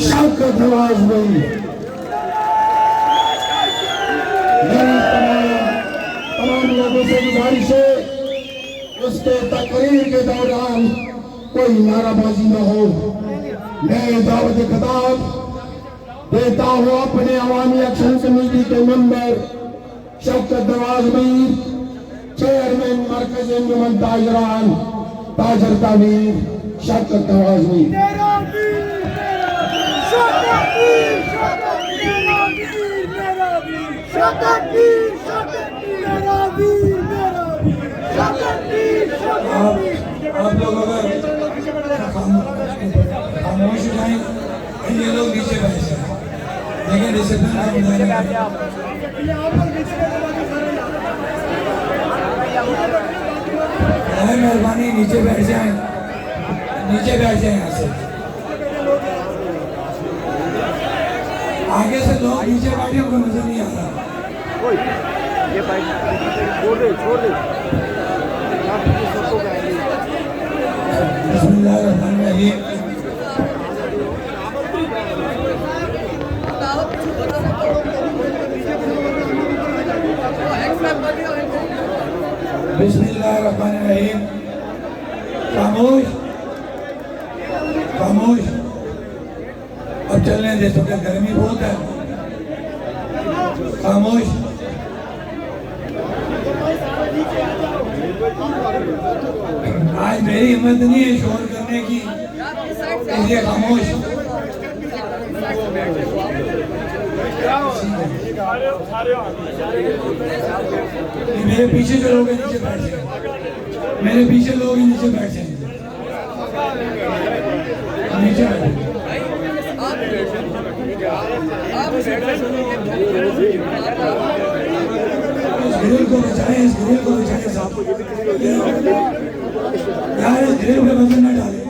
शौकत नवाज भाई, मेरी तमाम लोगों से गुजारिश है उसके तकरीर के दौरान कोई नाराबाजी न हो। मैं दावत खिताब देता हूँ अपने अवामी एक्शन कमेटी के मेंबर शौकत नवाज मीर, चेयरमैन मरकज अंजुमन ताजरान ताजर तामीर शौकत नवाज मीर। आप लोग अगर खामोश हो जाए, ये लोग नीचे बैठ जाए, लेकिन डिसिप्लिन मेहरबानी नीचे बैठ जाए, नीचे बैठ जाए। यहाँ से आगे से लोग नीचे बैठे उनको नजर नहीं आ रहा। ये बाइक छोड़ दे बिस्मिल्लाहिर्रहमानिर्रहीम। बिस्मिल्लाहिर्रहमानिर्रहीम। खामोश खामोश, अब चलने दे, तो क्या गर्मी बहुत है। खामोश। आज मेरी हिम्मत नहीं है शोर करने की, इसलिए खामोश। मेरे पीछे जो लोग नीचे बैठ जाए, मेरे पीछे लोग नीचे बैठ जाए, नीचे बैठे। इस ग्रिल को बचाएं, इस ग्रिल को बचाएं साहब। यार इस ग्रिल पे वजन न डालें।